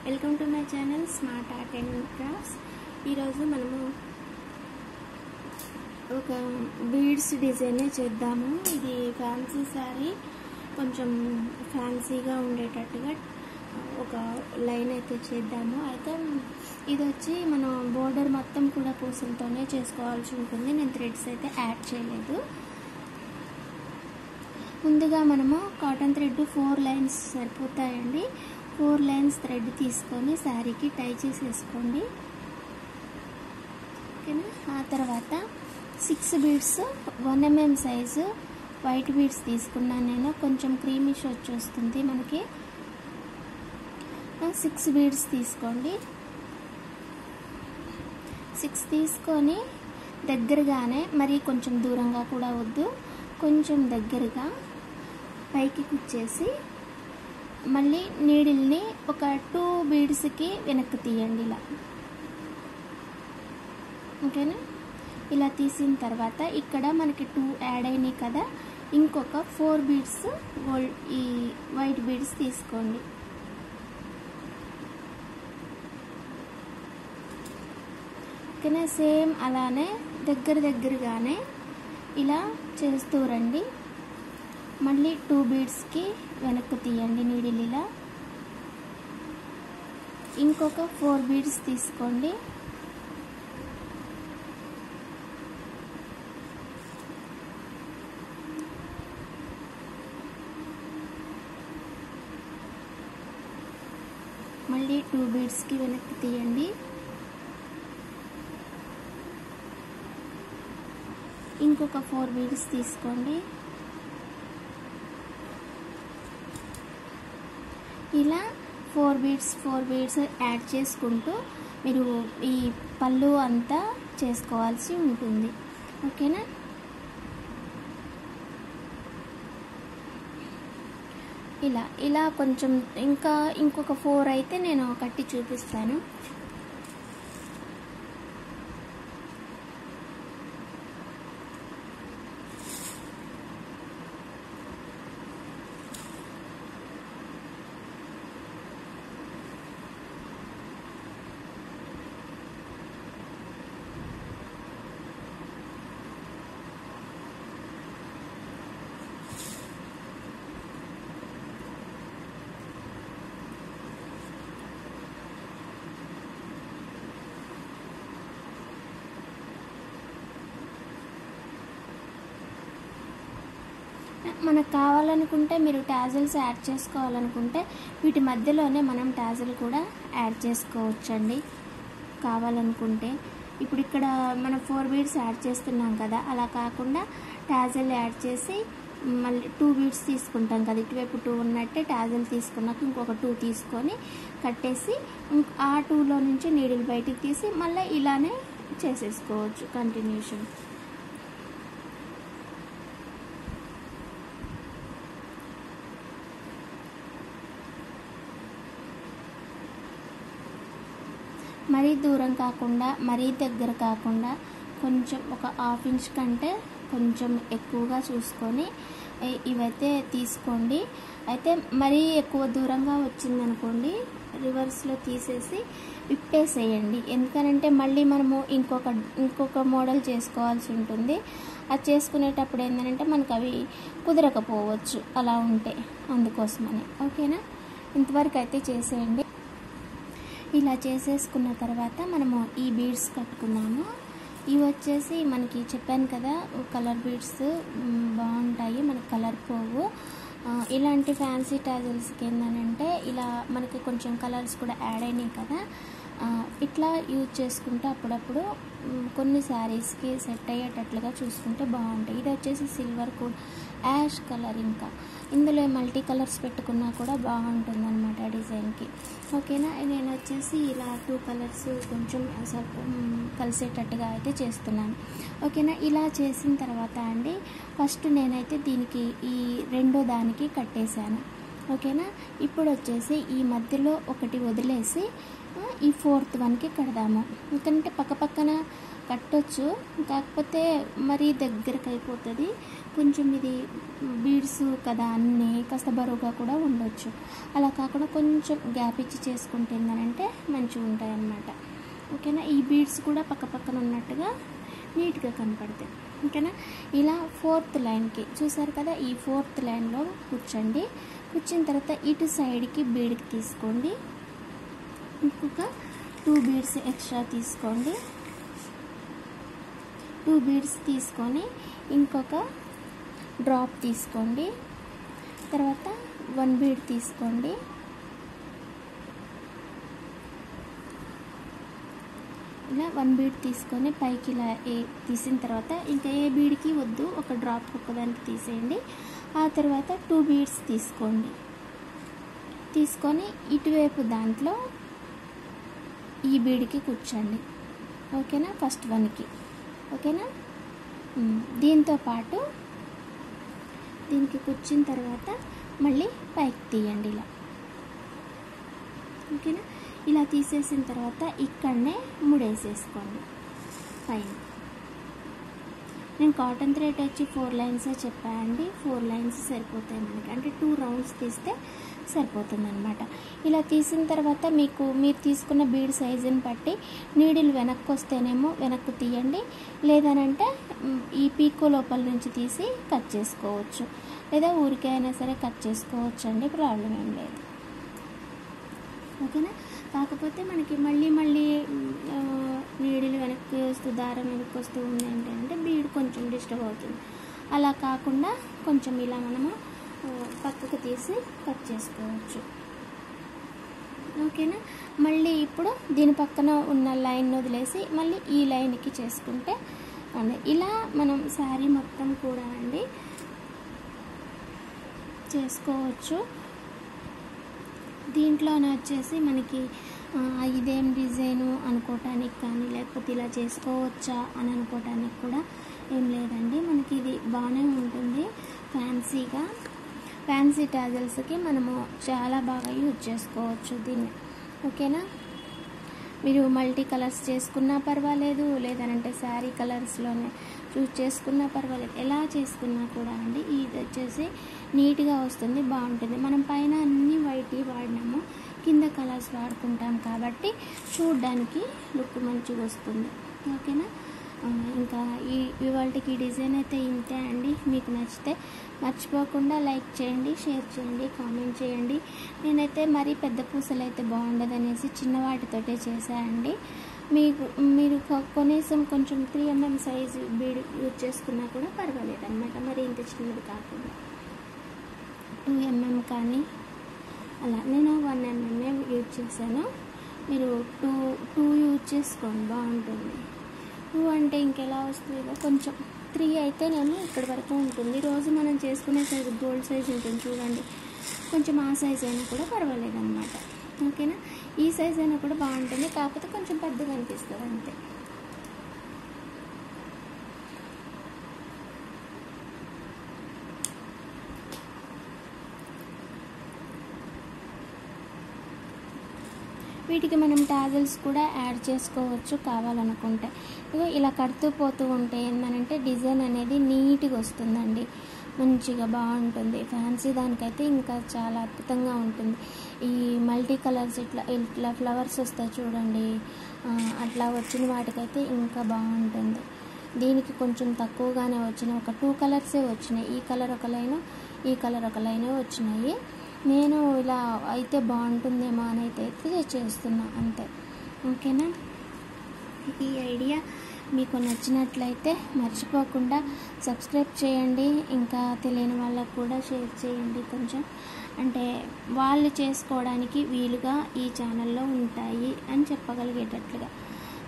Welcome to my channel smart art and crafts. ఈరోజు మనము ఒక బీడ్స్ డిజైన్ చేద్దాము. ఇది ఫ్యాన్సీ శారీ, కొంచెం ఫ్యాన్సీగా ఉండేటట్టుగా ఒక లైన్ అయితే చేద్దాము. అయితే ఇది వచ్చి మనం బోర్డర్ మొత్తం కూడా పూసలతోనే చేసుకోవాల్సి ఉంటుంది. నేను థ్రెడ్స్ అయితే యాడ్ చేయలేదు. ముందుగా మనము కాటన్ థ్రెడ్ 4 లైన్స్ సరిపోతాయండి. 4 లైన్స్ థ్రెడ్ తీసుకొని శారీకి టై చేసేసుకోండి. ఓకేనా. ఆ తర్వాత 6 beads 1 mm size white beads తీసుకున్నాను నేను. కొంచెం క్రీమిష్ వచ్చేస్తుంది మనకి. 6 బీడ్స్ తీసుకోండి. 6 తీసుకొని దగ్గరగానే, మరి కొంచెం దూరంగా కూడా వద్దు, కొంచెం దగ్గరగా పైకి కుచ్చేసి మళ్ళీ నీడిల్ని ఒక 2 బీడ్స్కి వెనక్కి తీయండి ఇలా. ఓకేనా. ఇలా తీసిన తర్వాత ఇక్కడ మనకి 2 యాడ్ అయినాయి కదా, ఇంకొక 4 బీడ్స్ గోల్డ్ ఈ వైట్ బీడ్స్ తీసుకోండి. ఓకేనా. సేమ్ అలానే దగ్గరగానే ఇలా చేస్తూ రండి. మళ్ళీ 2 బీడ్స్కి వెనక్కి తీయండి నీడిల్ ఇలా. ఇంకొక 4 బీడ్స్ తీసుకోండి. మళ్ళీ 2 బీడ్స్కి వెనక్కి తీయండి. ఇంకొక 4 బీడ్స్ తీసుకోండి. ఇలా 4 బీడ్స్ యాడ్ చేసుకుంటూ మీరు ఈ పళ్ళు అంతా చేసుకోవాల్సి ఉంటుంది. ఓకేనా. ఇలా కొంచెం ఇంకొక 4 అయితే నేను కట్టి చూపిస్తాను. మనకు కావాలనుకుంటే మీరు టాజిల్స్ యాడ్ చేసుకోవాలనుకుంటే వీటి మధ్యలోనే మనం టాజిల్ కూడా యాడ్ చేసుకోవచ్చండి కావాలనుకుంటే. ఇప్పుడు ఇక్కడ మనం 4 బీడ్స్ యాడ్ చేస్తున్నాం కదా, అలా కాకుండా టాజిల్ యాడ్ చేసి మళ్ళీ 2 బీడ్స్ తీసుకుంటాం కదా, ఇటువైపు 2 ఉన్నట్టే టాజిల్ తీసుకున్నాక ఇంకొక 2 తీసుకొని కట్టేసి ఆ 2లో నుంచి నీడిల్ బయటికి తీసి మళ్ళీ ఇలానే చేసేసుకోవచ్చు కంటిన్యూషన్. మరీ దూరం కాకుండా మరీ దగ్గర కాకుండా కొంచెం ఒక 1/2 ఇంచ్ కంటే కొంచెం ఎక్కువగా చూసుకొని ఇవైతే తీసుకోండి. అయితే మరీ ఎక్కువ దూరంగా వచ్చిందనుకోండి, రివర్స్లో తీసేసి విప్పేసేయండి. ఎందుకనంటే మళ్ళీ మనము ఇంకొక మోడల్ చేసుకోవాల్సి ఉంటుంది. అది చేసుకునేటప్పుడు ఏంటంటే మనకు అవి కుదరకపోవచ్చు అలా ఉంటే, అందుకోసమని. ఓకేనా. ఇంతవరకు అయితే చేసేయండి. ఇలా చేసేసుకున్న తర్వాత మనము ఈ బీడ్స్ కట్టుకున్నాము. ఇవి వచ్చేసి మనకి చెప్పాను కదా, కలర్ బీడ్స్ బాగుంటాయి, మనకి కలర్ పోవు. ఇలాంటి ఫ్యాన్సీ టాజిల్స్కి ఏంటంటే ఇలా మనకి కొంచెం కలర్స్ కూడా యాడ్ అయినాయి కదా, ఇట్లా యూజ్ చేసుకుంటే అప్పుడప్పుడు కొన్ని శారీస్కి సెట్ అయ్యేటట్లుగా చూసుకుంటే బాగుంటాయి. ఇది వచ్చేసి సిల్వర్ కూడా యాష్ కలర్, ఇంకా ఇందులో మల్టీ కలర్స్ పెట్టుకున్నా కూడా బాగుంటుంది అనమాట డిజైన్కి. ఓకేనా. నేను వచ్చేసి ఇలా 2 కలర్స్ కొంచెం కలిసేటట్టుగా అయితే చేస్తున్నాను. ఓకేనా. ఇలా చేసిన తర్వాత అండి, ఫస్ట్ నేనైతే దీనికి ఈ 2వ దానికి కట్టేశాను. ఓకేనా. ఇప్పుడు వచ్చేసి ఈ మధ్యలో ఒకటి వదిలేసి ఈ 4th వన్కి కడదాము. ఎందుకంటే పక్కన కట్టొచ్చు, కాకపోతే మరీ దగ్గరకు అయిపోతుంది కొంచెం. ఇది బీడ్స్ కదా అన్నీ కాస్త బరువుగా కూడా ఉండొచ్చు. అలా కాకుండా కొంచెం గ్యాప్ ఇచ్చి చేసుకుంటుందనంటే మంచిగా ఉంటాయి అన్నమాట. ఓకేనా. ఈ బీడ్స్ కూడా పక్క పక్కన ఉన్నట్టుగా నీట్గా కనపడతాయి. ఓకేనా. ఇలా 4th లైన్కి చూసారు కదా, ఈ 4th లైన్లో కూర్చోండి. కూర్చున్న తర్వాత ఇటు సైడ్కి బీడ్కి తీసుకోండి. ఇంకొక 2 బీడ్స్ ఎక్స్ట్రా తీసుకోండి. 2 బీడ్స్ తీసుకొని ఇంకొక డ్రాప్ తీసుకోండి. తర్వాత 1 బీడ్ తీసుకోండి. ఇలా 1 బీడ్ తీసుకొని పైకి ఇలా తీసిన తర్వాత ఇంకా ఏ బీడ్కి వద్దు, ఒక డ్రాప్ ఒక్కదానికి తీసేయండి. ఆ తర్వాత 2 బీడ్స్ తీసుకోండి. తీసుకొని ఇటువైపు దాంట్లో ఈ బీడ్కి కూర్చోండి. ఓకేనా. ఫస్ట్ 1కి. ఓకేనా. దీంతో పాటు దీనికి కూర్చున్న తర్వాత మళ్ళీ పైకి తీయండి ఇలా. ఓకేనా. ఇలా తీసేసిన తర్వాత ఇక్కడనే ముడేసేసుకోండి పైన. నేను కాటన్ థ్రెడ్ వచ్చి 4 లైన్సే చెప్పానండి. 4 లైన్స్ సరిపోతాయి మనకి, అంటే 2 రౌండ్స్ తీస్తే సరిపోతుంది అనమాట. ఇలా తీసిన తర్వాత మీరు తీసుకున్న బీడ్ సైజుని బట్టి నీడిల్ వెనక్కి వస్తేనేమో వెనక్కి తీయండి, లేదనంటే ఈ పీకో లోపల నుంచి తీసి కట్ చేసుకోవచ్చు, లేదా ఊరికే అయినా సరే కట్ చేసుకోవచ్చు అండి, ప్రాబ్లం ఏం లేదు. ఓకేనా. కాకపోతే మనకి మళ్ళీ నీడిల్ వెనక్కి వస్తూ దారం వెనక్కి వస్తూ ఉంది అంటే బీడ్ కొంచెం డిస్టర్బ్ అవుతుంది. అలా కాకుండా కొంచెం ఇలా మనము పక్కకు తీసి కట్ చేసుకోవచ్చు. ఓకేనా. మళ్ళీ ఇప్పుడు దీని పక్కన ఉన్న లైన్ వదిలేసి మళ్ళీ ఈ లైన్కి చేసుకుంటే ఇలా మనం శారీ మొత్తం కూడా అండి చేసుకోవచ్చు. దీంట్లోనే వచ్చేసి మనకి ఇదేం డిజైను అనుకోవటానికి కానీ, లేకపోతే ఇలా చేసుకోవచ్చా అని అనుకోవటానికి కూడా ఏం లేదండి. మనకి ఇది బాగానే ఉంటుంది. ఫ్యాన్సీ టాజల్స్కి మనము చాలా బాగా యూజ్ చేసుకోవచ్చు దీన్ని. ఓకేనా. మీరు మల్టీ కలర్స్ చేసుకున్నా పర్వాలేదు, లేదనంటే శారీ కలర్స్లోనే చూస్ చేసుకున్నా పర్వాలేదు, ఎలా చేసుకున్నా కూడా అండి ఇది వచ్చేసి నీట్గా వస్తుంది, బాగుంటుంది. మనం పైన అన్ని వైట్ వాడినాము, కింద కలర్స్ వాడుకుంటాం కాబట్టి చూడడానికి లుక్ మంచిగా వస్తుంది. ఓకేనా. ఇంకా ఇవాళకి డిజైన్ అయితే ఇంతే అండి. మీకు నచ్చితే మర్చిపోకుండా లైక్ చేయండి, షేర్ చేయండి, కామెంట్ చేయండి. నేనైతే మరీ పెద్ద పూసలు అయితే బాగుండదు అనేసి చిన్న వాటితోటే చేశానండి. మీరు కనీసం కొంచెం 3 mm సైజు బీడ్ యూజ్ చేసుకున్నా కూడా పర్వాలేదు అన్నమాట. మరి ఇంత చిన్నది కాకుండా 2 mm కానీ అలా. నేను 1 mm యూజ్ చేశాను. మీరు 2 యూజ్ చేసుకోండి, బాగుంటుంది. 2 అంటే ఇంకెలా వస్తుందో కొంచెం 3 అయితేనేమో ఇక్కడ వరకు ఉంటుంది. రోజు మనం చేసుకునే సైజు గోల్డ్ సైజ్ ఉంటుంది చూడండి, కొంచెం ఆ సైజ్ అయినా కూడా పర్వాలేదు అన్నమాట. ఓకేనా. ఈ సైజ్ అయినా కూడా బాగుంటుంది, కాకపోతే కొంచెం పెద్దగా అనిపిస్తుంది అంతే. వీటికి మనం టాజల్స్ కూడా యాడ్ చేసుకోవచ్చు కావాలనుకుంటే. ఇలా కడుతూ పోతూ ఉంటే ఏంటంటే డిజైన్ అనేది నీట్గా వస్తుందండి, మంచిగా బాగుంటుంది. ఫ్యాన్సీ దానికైతే ఇంకా చాలా అద్భుతంగా ఉంటుంది. ఈ మల్టీ కలర్స్ ఇట్లా ఫ్లవర్స్ వస్తాయి చూడండి, అట్లా వచ్చిన వాటికైతే ఇంకా బాగుంటుంది. దీనికి కొంచెం తక్కువగానే వచ్చినాయి, ఒక 2 కలర్సే వచ్చినాయి. ఈ కలర్ ఒక లైను, ఈ కలర్ ఒక లైనే వచ్చినాయి. నేను ఇలా అయితే బాగుంటుందేమో అని అయితే చేస్తున్నా అంతే. ఓకేనా. ఈ ఐడియా మీకు నచ్చినట్లయితే మర్చిపోకుండా సబ్స్క్రైబ్ చేయండి. ఇంకా తెలియని వాళ్ళకు కూడా షేర్ చేయండి. కొంచెం అంటే వాళ్ళు చేసుకోవడానికి వీలుగా ఈ ఛానల్లో ఉంటాయి అని చెప్పగలిగేటట్లుగా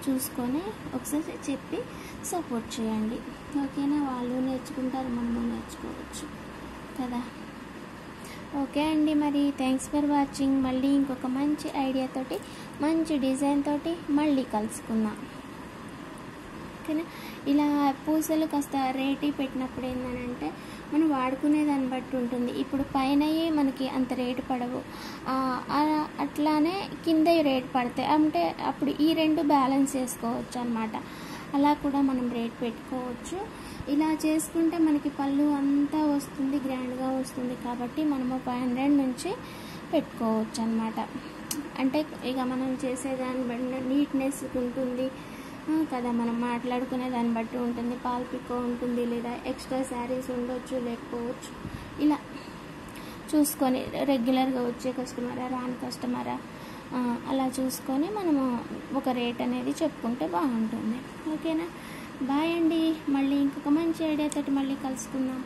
చూసుకొని ఒకసారి చెప్పి సపోర్ట్ చేయండి. ఓకేనా. వాళ్ళు నేర్చుకుంటారు, మనము నేర్చుకోవచ్చు కదా. ఓకే అండి. మరి థ్యాంక్స్ ఫర్ వాచింగ్. మళ్ళీ ఇంకొక మంచి ఐడియాతోటి, మంచి డిజైన్ తోటి మళ్ళీ కలుసుకుందాం. ఓకేనా. ఇలా పూసలు కాస్త రేటు పెట్టినప్పుడు ఏంటంటే మనం వాడుకునే దాన్ని బట్టి ఉంటుంది. ఇప్పుడు పైనవి మనకి అంత రేటు పడవు, అట్లానే కింద రేటు పడతాయి. అంటే అప్పుడు ఈ 2 బ్యాలెన్స్ చేసుకోవచ్చు అన్నమాట. అలా కూడా మనం రేట్ పెట్టుకోవచ్చు. ఇలా చేసుకుంటే మనకి పళ్ళు అంతా వస్తుంది, గ్రాండ్గా వస్తుంది. కాబట్టి మనము 500 నుంచి పెట్టుకోవచ్చు అన్నమాట. అంటే ఇక మనం చేసేదాన్ని బట్టి నీట్నెస్ ఉంటుంది కదా, మనం మాట్లాడుకునే దాన్ని బట్టి ఉంటుంది. పాల్ పికో ఉంటుంది, లేదా ఎక్స్ట్రా శారీస్ ఉండొచ్చు, లేకపోవచ్చు. ఇలా చూసుకొని రెగ్యులర్గా వచ్చే కస్టమరా, రాని కస్టమరా, అలా చూసుకొని మనము ఒక రేట్ అనేది చెప్పుకుంటే బాగుంటుంది. ఓకేనా? బాయ్ అండి. మళ్ళీ ఇంకొక మంచి ఐడియాతోటి మళ్ళీ కలుసుకుందాం.